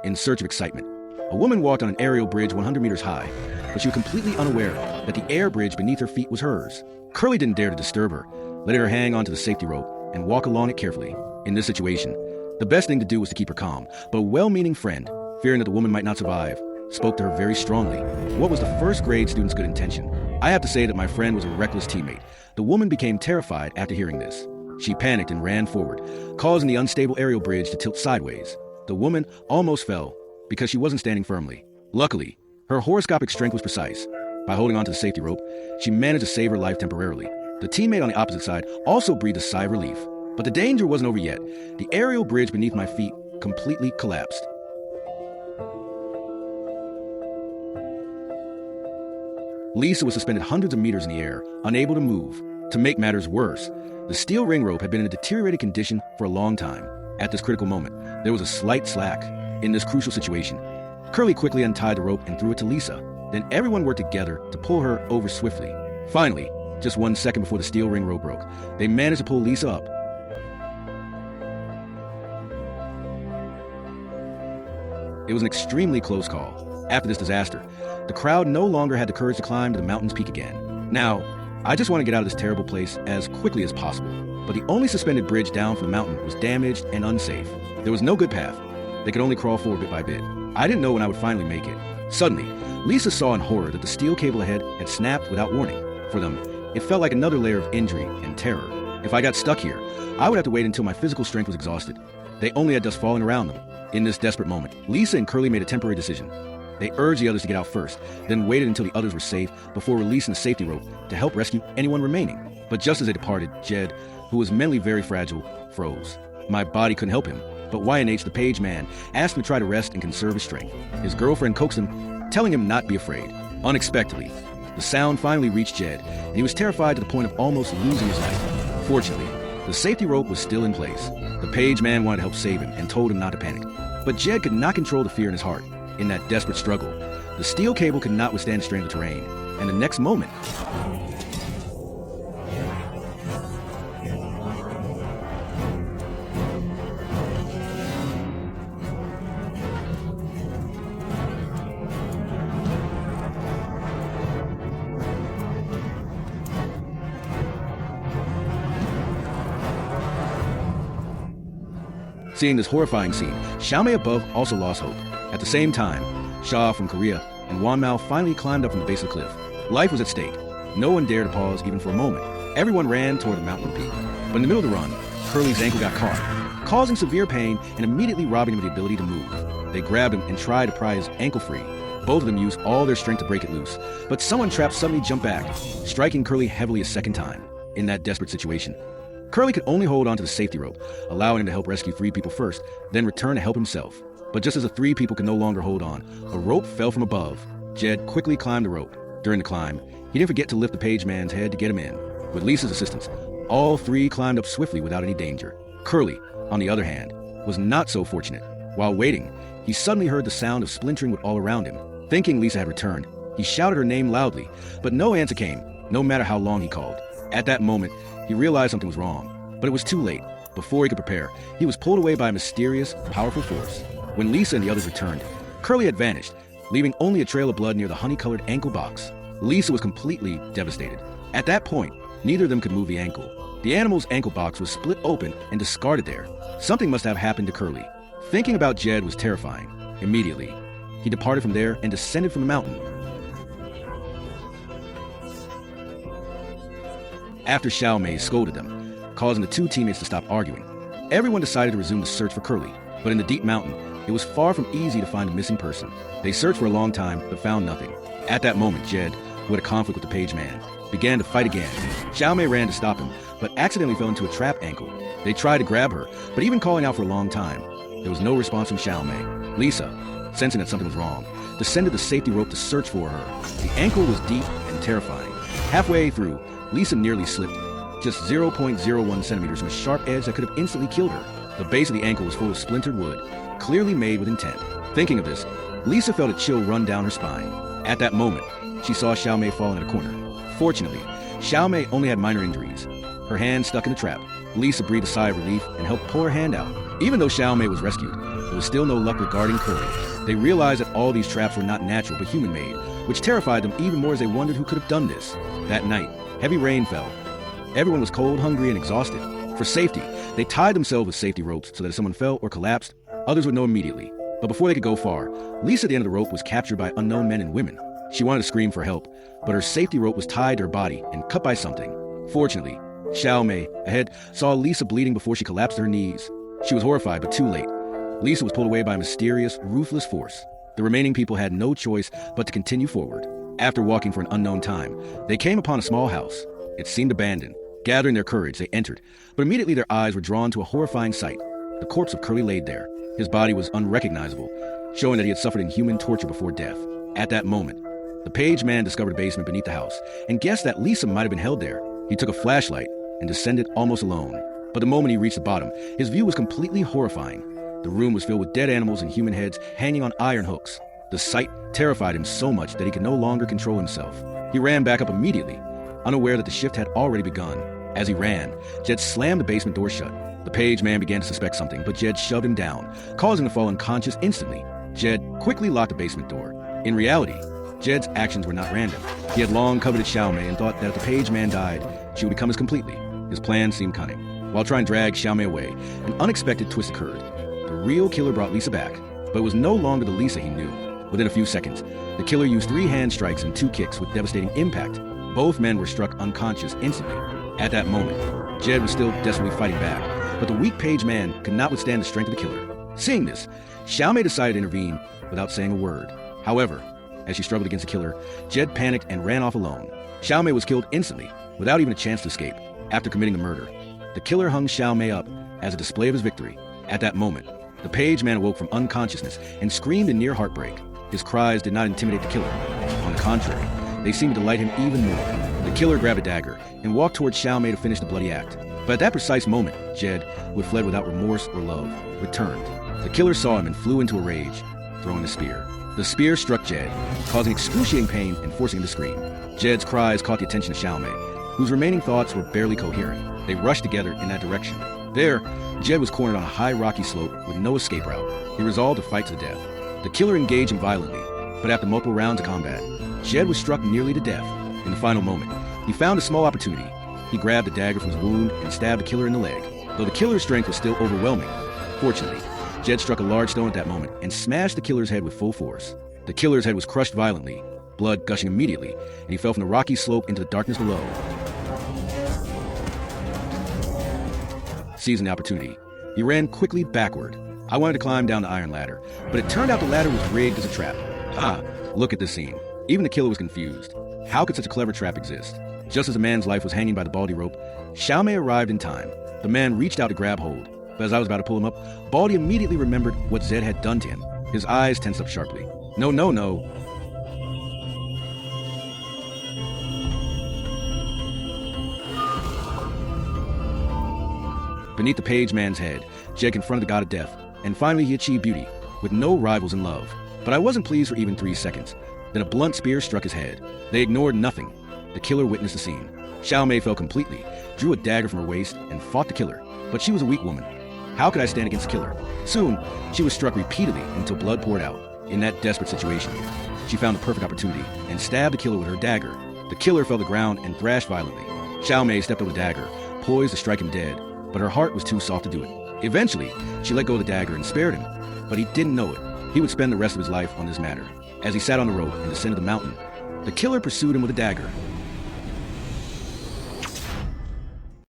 in search of excitement. A woman walked on an aerial bridge 100 meters high, but she was completely unaware that the air bridge beneath her feet was hers. Curly didn't dare to disturb her, letting her hang onto the safety rope and walk along it carefully. In this situation, the best thing to do was to keep her calm, but a well-meaning friend, fearing that the woman might not survive, spoke to her very strongly. What was the first grade student's good intention? I have to say that my friend was a reckless teammate. The woman became terrified after hearing this. She panicked and ran forward, causing the unstable aerial bridge to tilt sideways. The woman almost fell because she wasn't standing firmly. Luckily, her horoscopic strength was precise. By holding onto the safety rope, she managed to save her life temporarily. The teammate on the opposite side also breathed a sigh of relief. But the danger wasn't over yet. The aerial bridge beneath my feet completely collapsed. Lisa was suspended hundreds of meters in the air, unable to move. To make matters worse, the steel ring rope had been in a deteriorated condition for a long time. At this critical moment, there was a slight slack. In this crucial situation, Curly quickly untied the rope and threw it to Lisa. Then everyone worked together to pull her over swiftly. Finally, just 1 second before the steel ring rope broke, they managed to pull Lisa up. It was an extremely close call. After this disaster, the crowd no longer had the courage to climb to the mountain's peak again. Now, I just want to get out of this terrible place as quickly as possible. But the only suspended bridge down from the mountain was damaged and unsafe. There was no good path. They could only crawl forward bit by bit. I didn't know when I would finally make it. Suddenly, Lisa saw in horror that the steel cable ahead had snapped without warning. For them, it felt like another layer of injury and terror. If I got stuck here, I would have to wait until my physical strength was exhausted. They only had dust falling around them. In this desperate moment, Lisa and Curly made a temporary decision. They urged the others to get out first, then waited until the others were safe before releasing the safety rope to help rescue anyone remaining. But just as they departed, Jed, who was mentally very fragile, froze. My body couldn't help him, but YNH, the page man, asked him to try to rest and conserve his strength. His girlfriend coaxed him, telling him not to be afraid. Unexpectedly, the sound finally reached Jed, and he was terrified to the point of almost losing his life. Fortunately, the safety rope was still in place. The page man wanted to help save him and told him not to panic. But Jed could not control the fear in his heart. In that desperate struggle, the steel cable could not withstand the strain of the terrain, and the next moment, seeing this horrifying scene, Xiaomei above also lost hope. At the same time, Xia from Korea and Wan Mao finally climbed up from the base of the cliff. Life was at stake. No one dared to pause even for a moment. Everyone ran toward the mountain peak. But in the middle of the run, Curly's ankle got caught, causing severe pain and immediately robbing him of the ability to move. They grabbed him and tried to pry his ankle free. Both of them used all their strength to break it loose, but someone trapped suddenly jumped back, striking Curly heavily a second time. In that desperate situation, Curly could only hold onto the safety rope, allowing him to help rescue 3 people first, then return to help himself. But just as the 3 people could no longer hold on, a rope fell from above. Jed quickly climbed the rope. During the climb, he didn't forget to lift the page man's head to get him in. With Lisa's assistance, all 3 climbed up swiftly without any danger. Curly, on the other hand, was not so fortunate. While waiting, he suddenly heard the sound of splintering wood all around him. Thinking Lisa had returned, he shouted her name loudly, but no answer came, no matter how long he called. At that moment, he realized something was wrong, but it was too late. Before he could prepare, he was pulled away by a mysterious, powerful force. When Lisa and the others returned, Curly had vanished, leaving only a trail of blood near the honey-colored ankle box. Lisa was completely devastated. At that point, neither of them could move the ankle. The animal's ankle box was split open and discarded there. Something must have happened to Curly. Thinking about Jed was terrifying. Immediately, he departed from there and descended from the mountain. After Xiaomei scolded them, causing the 2 teammates to stop arguing, everyone decided to resume the search for Curly. But in the deep mountain, it was far from easy to find a missing person. They searched for a long time, but found nothing. At that moment, Jed, who had a conflict with the page man, began to fight again. Xiaomei ran to stop him, but accidentally fell into a trap ankle. They tried to grab her, but even calling out for a long time, there was no response from Xiaomei. Lisa, sensing that something was wrong, descended the safety rope to search for her. The ankle was deep and terrifying. Halfway through, Lisa nearly slipped, just 0.01 centimeters from a sharp edge that could have instantly killed her. The base of the ankle was full of splintered wood, clearly made with intent. Thinking of this, Lisa felt a chill run down her spine. At that moment, she saw Xiaomei fall in a corner. Fortunately, Xiaomei only had minor injuries. Her hand stuck in the trap. Lisa breathed a sigh of relief and helped pull her hand out. Even though Xiaomei was rescued, there was still no luck regarding Curry. They realized that all these traps were not natural but human-made, which terrified them even more as they wondered who could have done this. That night, heavy rain fell. Everyone was cold, hungry, and exhausted. For safety, they tied themselves with safety ropes so that if someone fell or collapsed, others would know immediately. But before they could go far, Lisa at the end of the rope was captured by unknown men and women. She wanted to scream for help, but her safety rope was tied to her body and cut by something. Fortunately, Xiao Mei, ahead, saw Lisa bleeding before she collapsed to her knees. She was horrified, but too late. Lisa was pulled away by a mysterious, ruthless force. The remaining people had no choice but to continue forward. After walking for an unknown time, they came upon a small house. It seemed abandoned. Gathering their courage, they entered, but immediately their eyes were drawn to a horrifying sight. The corpse of Curly laid there. His body was unrecognizable, showing that he had suffered inhuman torture before death. At that moment, the page man discovered a basement beneath the house and guessed that Lisa might have been held there. He took a flashlight and descended almost alone. But the moment he reached the bottom, his view was completely horrifying. The room was filled with dead animals and human heads hanging on iron hooks. The sight terrified him so much that he could no longer control himself. He ran back up immediately, unaware that the shift had already begun. As he ran, Jed slammed the basement door shut. The page man began to suspect something, but Jed shoved him down, causing him to fall unconscious instantly. Jed quickly locked the basement door. In reality, Jed's actions were not random. He had long coveted Xiao Mei and thought that if the page man died, she would become his completely. His plan seemed cunning. While trying to drag Xiao Mei away, an unexpected twist occurred. The real killer brought Lisa back, but it was no longer the Lisa he knew. Within a few seconds, the killer used 3 hand strikes and 2 kicks with devastating impact. Both men were struck unconscious instantly. At that moment, Jed was still desperately fighting back, but the weak page man could not withstand the strength of the killer. Seeing this, Xiao Mei decided to intervene without saying a word. However, as she struggled against the killer, Jed panicked and ran off alone. Xiao Mei was killed instantly, without even a chance to escape. After committing the murder, the killer hung Xiao Mei up as a display of his victory. At that moment, the page man awoke from unconsciousness and screamed in near heartbreak. His cries did not intimidate the killer. On the contrary, they seemed to delight him even more. The killer grabbed a dagger and walked towards Xiao Mei to finish the bloody act. But at that precise moment, Jed, who had fled without remorse or love, returned. The killer saw him and flew into a rage, throwing a spear. The spear struck Jed, causing excruciating pain and forcing him to scream. Jed's cries caught the attention of Xiao Mei, whose remaining thoughts were barely coherent. They rushed together in that direction. There, Jed was cornered on a high rocky slope with no escape route. He resolved to fight to the death. The killer engaged him violently, but after multiple rounds of combat, Jed was struck nearly to death. In the final moment, he found a small opportunity. He grabbed a dagger from his wound and stabbed the killer in the leg, though the killer's strength was still overwhelming. Fortunately, Jed struck a large stone at that moment and smashed the killer's head with full force. The killer's head was crushed violently, blood gushing immediately, and he fell from the rocky slope into the darkness below. Seizing the opportunity, he ran quickly backward. I wanted to climb down the iron ladder, but it turned out the ladder was rigged as a trap. Look at this scene. Even the killer was confused. How could such a clever trap exist? Just as the man's life was hanging by the Baldy rope, Xiao Mei arrived in time. The man reached out to grab hold, but as I was about to pull him up, Baldy immediately remembered what Zed had done to him. His eyes tensed up sharply. No. Beneath the page man's head, Jed confronted the god of death, and finally he achieved beauty, with no rivals in love. But I wasn't pleased for even 3 seconds. Then a blunt spear struck his head. They ignored nothing. The killer witnessed the scene. Xiao Mei fell completely, drew a dagger from her waist, and fought the killer. But she was a weak woman. How could I stand against the killer? Soon, she was struck repeatedly until blood poured out. In that desperate situation, she found the perfect opportunity and stabbed the killer with her dagger. The killer fell to the ground and thrashed violently. Xiao Mei stepped over the dagger, poised to strike him dead, but her heart was too soft to do it. Eventually, she let go of the dagger and spared him, but he didn't know it. He would spend the rest of his life on this matter. As he sat on the rope and descended the mountain, the killer pursued him with a dagger.